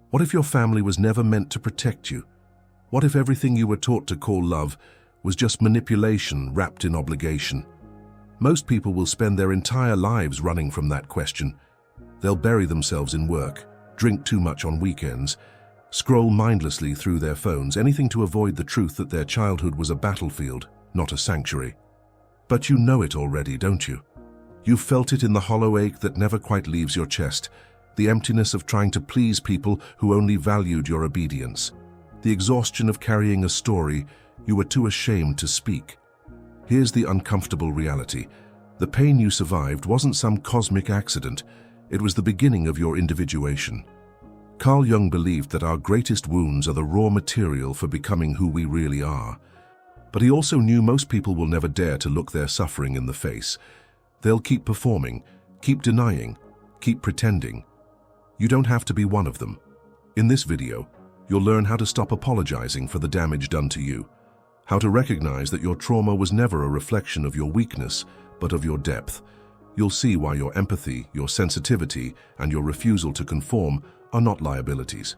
What if your family was never meant to protect you? What if everything you were taught to call love was just manipulation wrapped in obligation? Most people will spend their entire lives running from that question. They'll bury themselves in work, drink too much on weekends, scroll mindlessly through their phones, anything to avoid the truth that their childhood was a battlefield, not a sanctuary. But you know it already, don't you? You've felt it in the hollow ache that never quite leaves your chest, the emptiness of trying to please people who only valued your obedience, the exhaustion of carrying a story you were too ashamed to speak. Here's the uncomfortable reality. The pain you survived wasn't some cosmic accident. It was the beginning of your individuation. Carl Jung believed that our greatest wounds are the raw material for becoming who we really are. But he also knew most people will never dare to look their suffering in the face. They'll keep performing, keep denying, keep pretending. You don't have to be one of them. In this video, you'll learn how to stop apologizing for the damage done to you, how to recognize that your trauma was never a reflection of your weakness, but of your depth. You'll see why your empathy, your sensitivity, and your refusal to conform are not liabilities.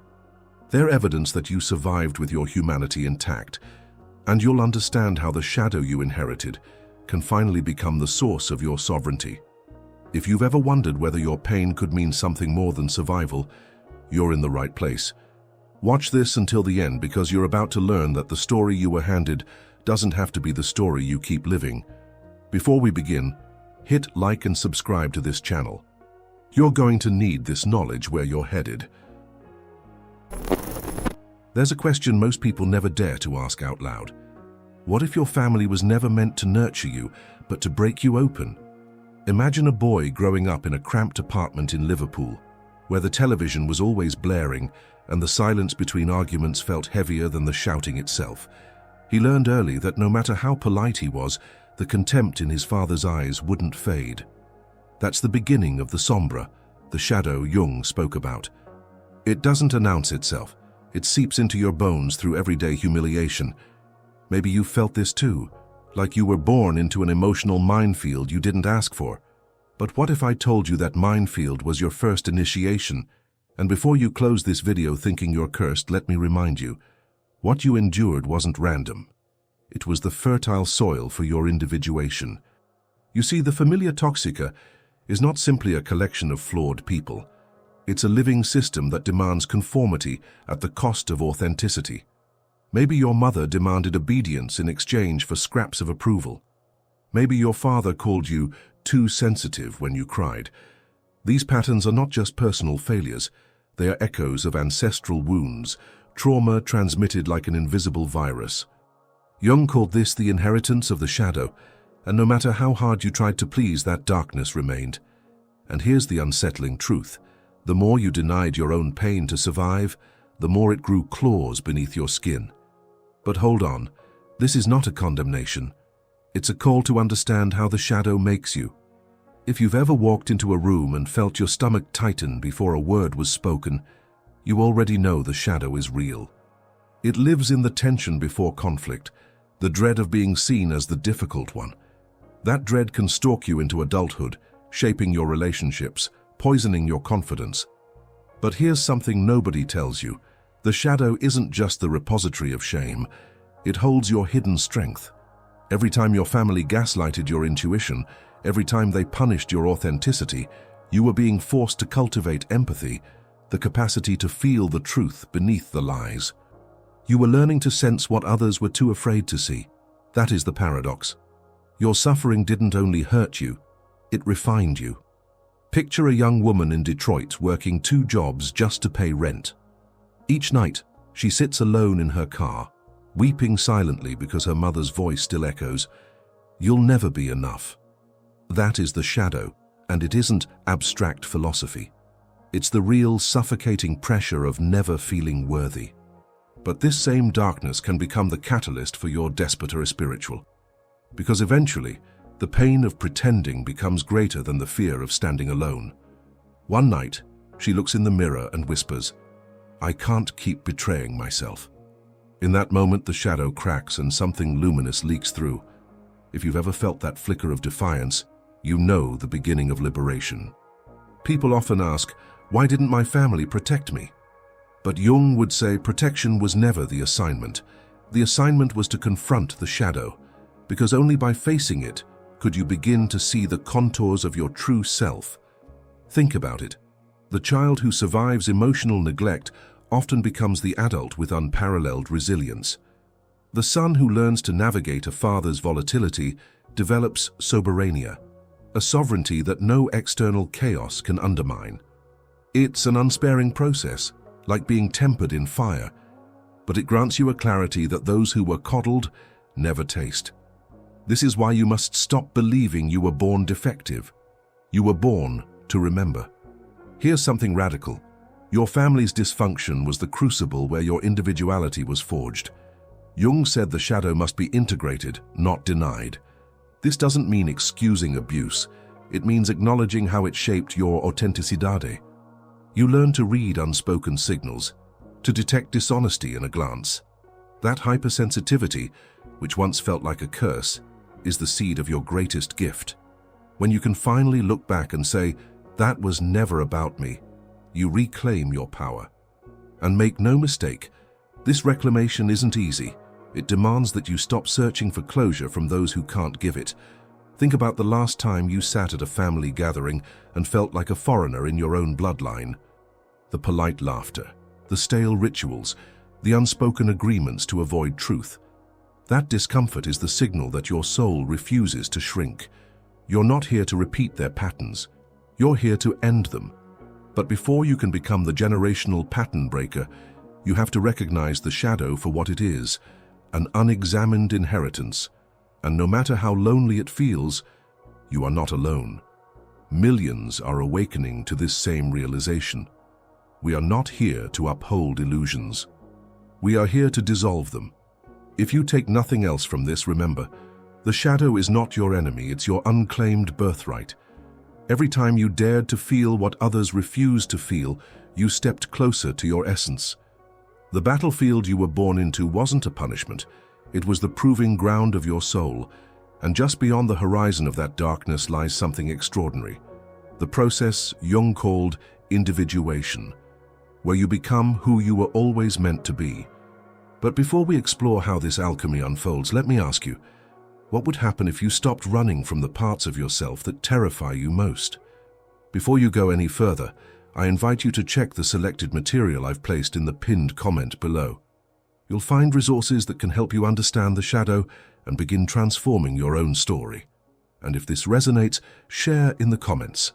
They're evidence that you survived with your humanity intact, and you'll understand how the shadow you inherited can finally become the source of your sovereignty. If you've ever wondered whether your pain could mean something more than survival, you're in the right place. Watch this until the end, because you're about to learn that the story you were handed doesn't have to be the story you keep living. Before we begin, hit like and subscribe to this channel. You're going to need this knowledge where you're headed. There's a question most people never dare to ask out loud. What if your family was never meant to nurture you, but to break you open? Imagine a boy growing up in a cramped apartment in Liverpool, where the television was always blaring and the silence between arguments felt heavier than the shouting itself. He learned early that no matter how polite he was, the contempt in his father's eyes wouldn't fade. That's the beginning of the sombra, the shadow Jung spoke about. It doesn't announce itself. It seeps into your bones through everyday humiliation. Maybe you felt this too, like you were born into an emotional minefield you didn't ask for. But what if I told you that minefield was your first initiation? And before you close this video thinking you're cursed, let me remind you, what you endured wasn't random. It was the fertile soil for your individuation. You see, the familia toxica is not simply a collection of flawed people. It's a living system that demands conformity at the cost of authenticity. Maybe your mother demanded obedience in exchange for scraps of approval. Maybe your father called you too sensitive when you cried. These patterns are not just personal failures. They are echoes of ancestral wounds, trauma transmitted like an invisible virus. Jung called this the inheritance of the shadow, and no matter how hard you tried to please, that darkness remained. And here's the unsettling truth. The more you denied your own pain to survive, the more it grew claws beneath your skin. But hold on, this is not a condemnation. It's a call to understand how the shadow makes you. If you've ever walked into a room and felt your stomach tighten before a word was spoken, you already know the shadow is real. It lives in the tension before conflict, the dread of being seen as the difficult one. That dread can stalk you into adulthood, shaping your relationships, poisoning your confidence. But here's something nobody tells you. The shadow isn't just the repository of shame. It holds your hidden strength. Every time your family gaslighted your intuition, every time they punished your authenticity, you were being forced to cultivate empathy, the capacity to feel the truth beneath the lies. You were learning to sense what others were too afraid to see. That is the paradox. Your suffering didn't only hurt you, it refined you. Picture a young woman in Detroit working 2 jobs just to pay rent. Each night, she sits alone in her car, weeping silently because her mother's voice still echoes, "You'll never be enough." That is the shadow, and it isn't abstract philosophy. It's the real suffocating pressure of never feeling worthy. But this same darkness can become the catalyst for your despota spiritual. Because eventually, the pain of pretending becomes greater than the fear of standing alone. One night, she looks in the mirror and whispers, "I can't keep betraying myself." In that moment, the shadow cracks and something luminous leaks through. If you've ever felt that flicker of defiance, you know the beginning of liberation. People often ask, why didn't my family protect me? But Jung would say protection was never the assignment. The assignment was to confront the shadow, because only by facing it could you begin to see the contours of your true self. Think about it. The child who survives emotional neglect often becomes the adult with unparalleled resilience. The son who learns to navigate a father's volatility develops soberania, a sovereignty that no external chaos can undermine. It's an unsparing process, like being tempered in fire, but it grants you a clarity that those who were coddled never taste. This is why you must stop believing you were born defective. You were born to remember. Here's something radical. Your family's dysfunction was the crucible where your individuality was forged. Jung said the shadow must be integrated, not denied. This doesn't mean excusing abuse. It means acknowledging how it shaped your autenticidade. You learn to read unspoken signals, to detect dishonesty in a glance. That hypersensitivity, which once felt like a curse, is the seed of your greatest gift. When you can finally look back and say, "That was never about me," you reclaim your power. And make no mistake, this reclamation isn't easy. It demands that you stop searching for closure from those who can't give it. Think about the last time you sat at a family gathering and felt like a foreigner in your own bloodline. The polite laughter, the stale rituals, the unspoken agreements to avoid truth. That discomfort is the signal that your soul refuses to shrink. You're not here to repeat their patterns. You're here to end them. But before you can become the generational pattern breaker, you have to recognize the shadow for what it is, an unexamined inheritance. And no matter how lonely it feels, you are not alone. Millions are awakening to this same realization. We are not here to uphold illusions. We are here to dissolve them. If you take nothing else from this, remember, the shadow is not your enemy, it's your unclaimed birthright. Every time you dared to feel what others refused to feel, you stepped closer to your essence. The battlefield you were born into wasn't a punishment. It was the proving ground of your soul, and just beyond the horizon of that darkness lies something extraordinary. The process Jung called individuation, where you become who you were always meant to be. But before we explore how this alchemy unfolds, let me ask you, what would happen if you stopped running from the parts of yourself that terrify you most? Before you go any further, I invite you to check the selected material I've placed in the pinned comment below. You'll find resources that can help you understand the shadow and begin transforming your own story. And if this resonates, share in the comments.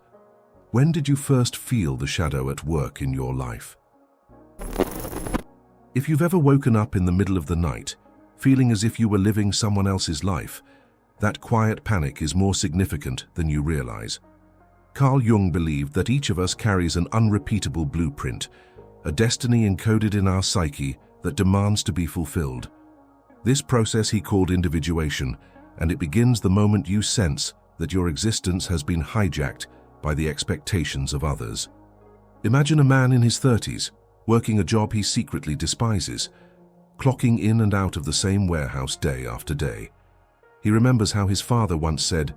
When did you first feel the shadow at work in your life? If you've ever woken up in the middle of the night, feeling as if you were living someone else's life, that quiet panic is more significant than you realize. Carl Jung believed that each of us carries an unrepeatable blueprint, a destiny encoded in our psyche that demands to be fulfilled. This process he called individuation, and it begins the moment you sense that your existence has been hijacked by the expectations of others. Imagine a man in his 30s, working a job he secretly despises, clocking in and out of the same warehouse day after day. He remembers how his father once said,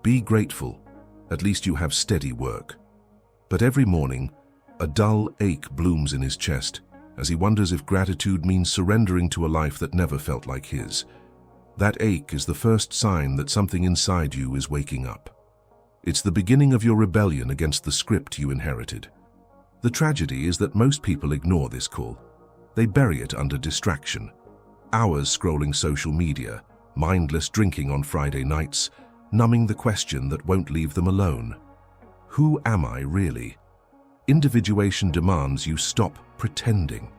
"Be grateful, at least you have steady work." But every morning, a dull ache blooms in his chest as he wonders if gratitude means surrendering to a life that never felt like his. That ache is the first sign that something inside you is waking up. It's the beginning of your rebellion against the script you inherited. The tragedy is that most people ignore this call. They bury it under distraction. Hours scrolling social media, mindless drinking on Friday nights, numbing the question that won't leave them alone. Who am I really? Individuation demands you stop pretending.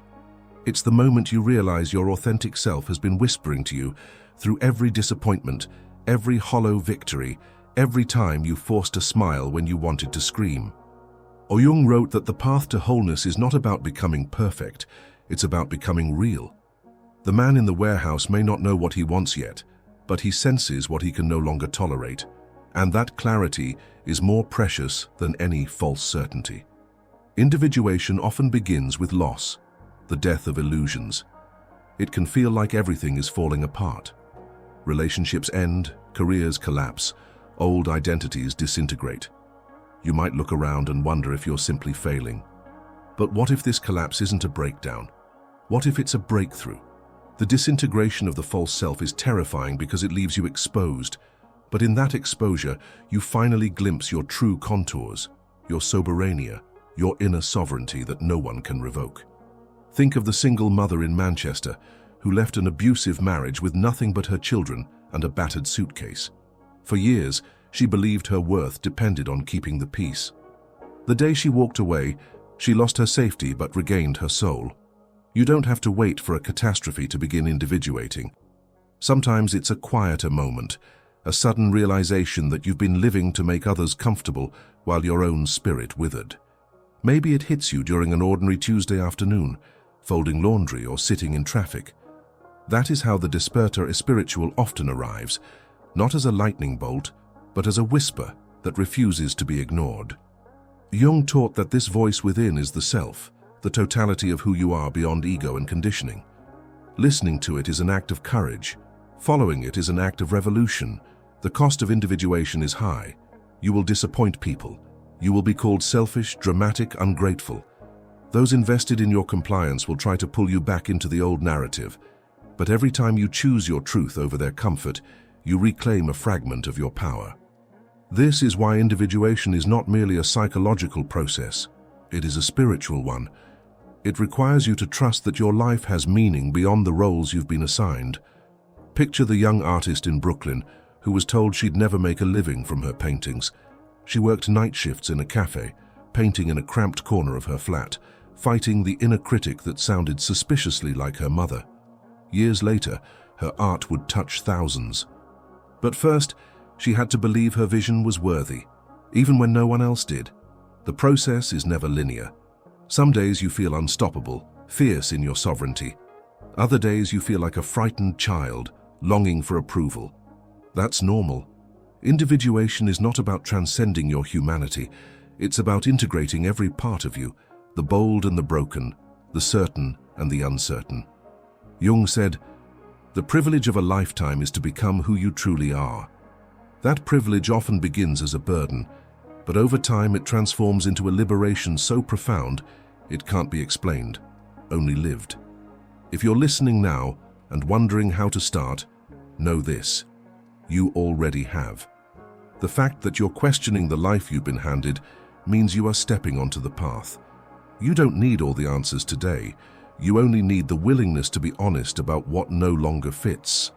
It's the moment you realize your authentic self has been whispering to you through every disappointment, every hollow victory, every time you forced a smile when you wanted to scream. Jung wrote that the path to wholeness is not about becoming perfect, it's about becoming real. The man in the warehouse may not know what he wants yet, but he senses what he can no longer tolerate, and that clarity is more precious than any false certainty. Individuation often begins with loss, the death of illusions. It can feel like everything is falling apart. Relationships end, careers collapse, old identities disintegrate. You might look around and wonder if you're simply failing. But what if this collapse isn't a breakdown? What if it's a breakthrough? The disintegration of the false self is terrifying because it leaves you exposed. But in that exposure, you finally glimpse your true contours, your soberania, your inner sovereignty that no one can revoke. Think of the single mother in Manchester who left an abusive marriage with nothing but her children and a battered suitcase. For years, she believed her worth depended on keeping the peace. The day she walked away, she lost her safety but regained her soul. You don't have to wait for a catastrophe to begin individuating. Sometimes it's a quieter moment, a sudden realization that you've been living to make others comfortable while your own spirit withered. Maybe it hits you during an ordinary Tuesday afternoon, folding laundry or sitting in traffic. That is how the despertar spiritual often arrives, not as a lightning bolt, but as a whisper that refuses to be ignored. Jung taught that this voice within is the self, the totality of who you are beyond ego and conditioning. Listening to it is an act of courage. Following it is an act of revolution. The cost of individuation is high. You will disappoint people. You will be called selfish, dramatic, ungrateful. Those invested in your compliance will try to pull you back into the old narrative. But every time you choose your truth over their comfort, you reclaim a fragment of your power. This is why individuation is not merely a psychological process. It is a spiritual one. It requires you to trust that your life has meaning beyond the roles you've been assigned. Picture the young artist in Brooklyn who was told she'd never make a living from her paintings. She worked night shifts in a cafe, painting in a cramped corner of her flat, fighting the inner critic that sounded suspiciously like her mother. Years later, her art would touch thousands. But first, she had to believe her vision was worthy, even when no one else did. The process is never linear. Some days you feel unstoppable, fierce in your sovereignty. Other days you feel like a frightened child, longing for approval. That's normal. Individuation is not about transcending your humanity. It's about integrating every part of you, the bold and the broken, the certain and the uncertain. Jung said, "The privilege of a lifetime is to become who you truly are." That privilege often begins as a burden, but over time it transforms into a liberation so profound it can't be explained, only lived. If you're listening now and wondering how to start, know this: you already have. The fact that you're questioning the life you've been handed means you are stepping onto the path. You don't need all the answers today. You only need the willingness to be honest about what no longer fits.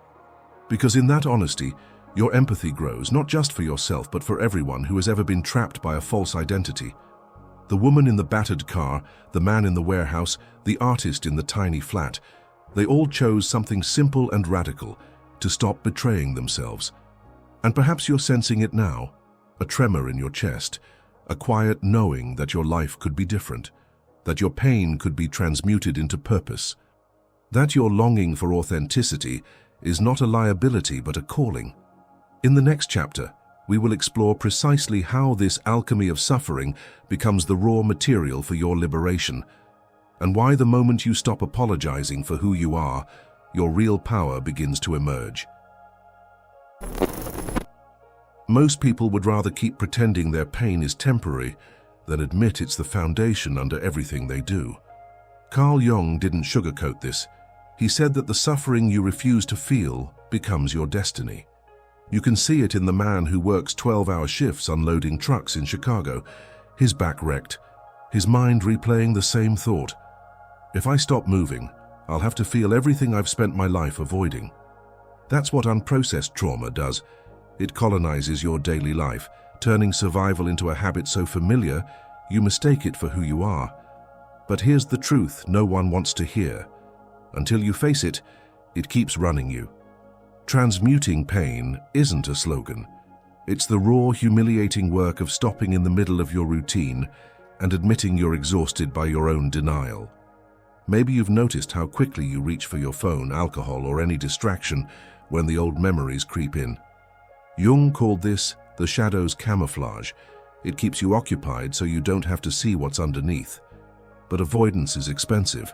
Because in that honesty, your empathy grows, not just for yourself, but for everyone who has ever been trapped by a false identity. The woman in the battered car, the man in the warehouse, the artist in the tiny flat, they all chose something simple and radical: to stop betraying themselves. And perhaps you're sensing it now, a tremor in your chest, a quiet knowing that your life could be different, that your pain could be transmuted into purpose, that your longing for authenticity is not a liability but a calling. In the next chapter, we will explore precisely how this alchemy of suffering becomes the raw material for your liberation, and why the moment you stop apologizing for who you are, your real power begins to emerge. Most people would rather keep pretending their pain is temporary than admit it's the foundation under everything they do. Carl Jung didn't sugarcoat this. He said that the suffering you refuse to feel becomes your destiny. You can see it in the man who works 12-hour shifts unloading trucks in Chicago, his back wrecked, his mind replaying the same thought: if I stop moving, I'll have to feel everything I've spent my life avoiding. That's what unprocessed trauma does. It colonizes your daily life, turning survival into a habit so familiar you mistake it for who you are. But here's the truth no one wants to hear. Until you face it, it keeps running you. Transmuting pain isn't a slogan. It's the raw, humiliating work of stopping in the middle of your routine and admitting you're exhausted by your own denial. Maybe you've noticed how quickly you reach for your phone, alcohol, or any distraction when the old memories creep in. Jung called this the shadow's camouflage. It keeps you occupied so you don't have to see what's underneath. But avoidance is expensive.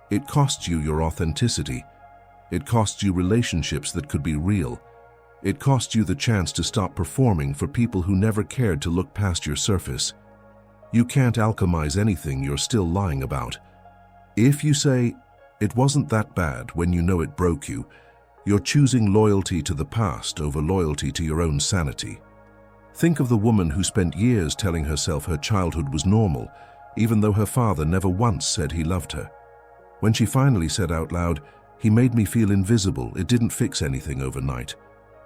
It costs you your authenticity. It costs you relationships that could be real. It costs you the chance to stop performing for people who never cared to look past your surface. You can't alchemize anything you're still lying about. If you say, "It wasn't that bad," when you know it broke you, you're choosing loyalty to the past over loyalty to your own sanity. Think of the woman who spent years telling herself her childhood was normal, even though her father never once said he loved her. When she finally said out loud, "He made me feel invisible," it didn't fix anything overnight,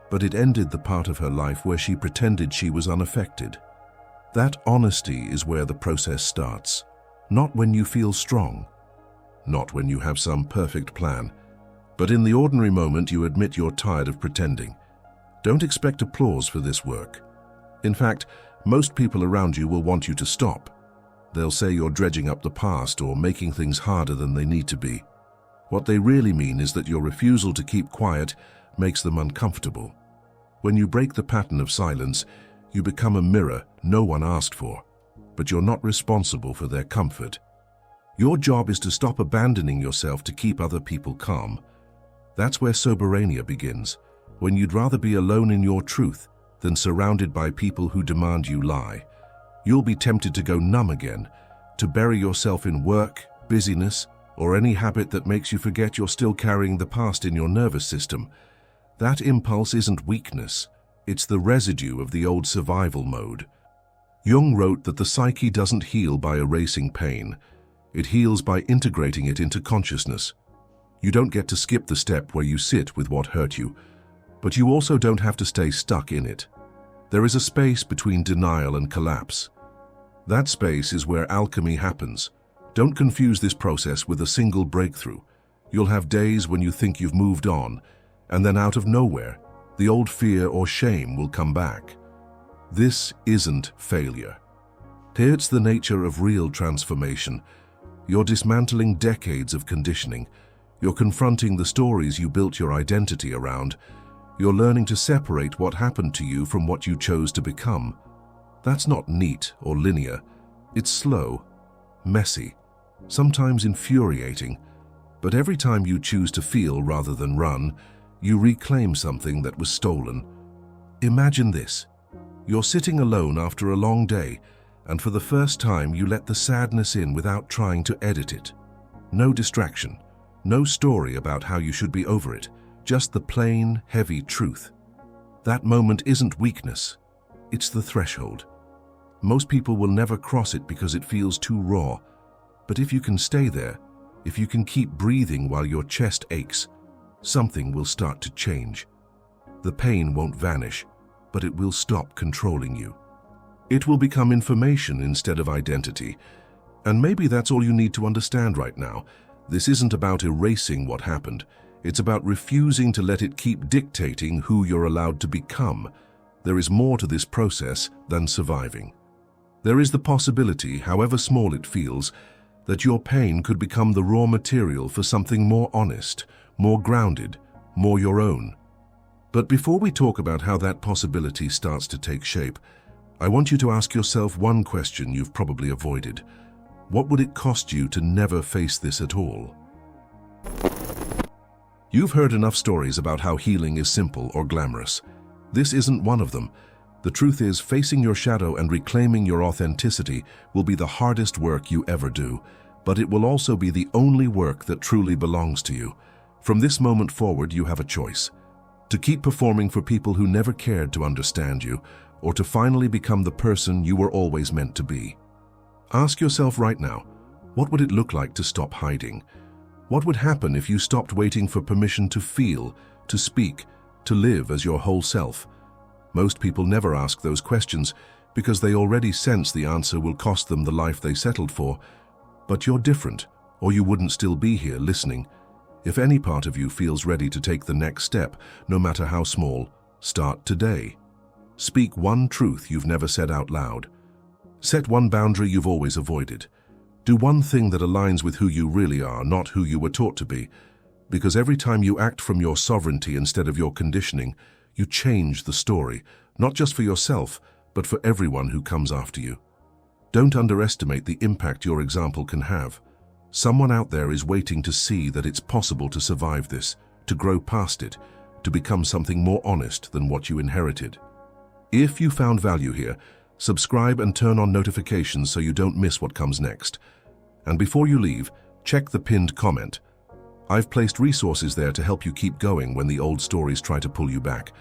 but it ended the part of her life where she pretended she was unaffected. That honesty is where the process starts, not when you feel strong, not when you have some perfect plan, but in the ordinary moment you admit you're tired of pretending. Don't expect applause for this work. In fact, most people around you will want you to stop. They'll say you're dredging up the past or making things harder than they need to be. What they really mean is that your refusal to keep quiet makes them uncomfortable. When you break the pattern of silence, you become a mirror no one asked for, but you're not responsible for their comfort. Your job is to stop abandoning yourself to keep other people calm. That's where soberania begins, when you'd rather be alone in your truth than surrounded by people who demand you lie. You'll be tempted to go numb again, to bury yourself in work, busyness, or any habit that makes you forget you're still carrying the past in your nervous system. That impulse isn't weakness, it's the residue of the old survival mode. Jung wrote that the psyche doesn't heal by erasing pain. It heals by integrating it into consciousness. You don't get to skip the step where you sit with what hurt you, but you also don't have to stay stuck in it. There is a space between denial and collapse. That space is where alchemy happens. Don't confuse this process with a single breakthrough. You'll have days when you think you've moved on, and then out of nowhere, the old fear or shame will come back. This isn't failure. It's the nature of real transformation. You're dismantling decades of conditioning. You're confronting the stories you built your identity around. You're learning to separate what happened to you from what you chose to become. That's not neat or linear. It's slow, messy, sometimes infuriating. But every time you choose to feel rather than run, you reclaim something that was stolen. Imagine this. You're sitting alone after a long day, and for the first time you let the sadness in without trying to edit it. No distraction, no story about how you should be over it, just the plain, heavy truth. That moment isn't weakness, it's the threshold. Most people will never cross it because it feels too raw. But if you can stay there, if you can keep breathing while your chest aches, something will start to change. The pain won't vanish, but it will stop controlling you. It will become information instead of identity. And maybe that's all you need to understand right now. This isn't about erasing what happened. It's about refusing to let it keep dictating who you're allowed to become. There is more to this process than surviving. There is the possibility, however small it feels, that your pain could become the raw material for something more honest, more grounded, more your own. But before we talk about how that possibility starts to take shape, I want you to ask yourself one question you've probably avoided. What would it cost you to never face this at all? You've heard enough stories about how healing is simple or glamorous. This isn't one of them. The truth is, facing your shadow and reclaiming your authenticity will be the hardest work you ever do, but it will also be the only work that truly belongs to you. From this moment forward, you have a choice: to keep performing for people who never cared to understand you, or to finally become the person you were always meant to be. Ask yourself right now, what would it look like to stop hiding? What would happen if you stopped waiting for permission to feel, to speak, to live as your whole self? Most people never ask those questions because they already sense the answer will cost them the life they settled for. But you're different, or you wouldn't still be here listening. If any part of you feels ready to take the next step, no matter how small, start today. Speak one truth you've never said out loud. Set one boundary you've always avoided. Do one thing that aligns with who you really are, not who you were taught to be. Because every time you act from your sovereignty instead of your conditioning, you change the story, not just for yourself, but for everyone who comes after you. Don't underestimate the impact your example can have. Someone out there is waiting to see that it's possible to survive this, to grow past it, to become something more honest than what you inherited. If you found value here, Subscribe and turn on notifications so you don't miss what comes next. And before you leave, check the pinned comment. I've placed resources there to help you keep going when the old stories try to pull you back.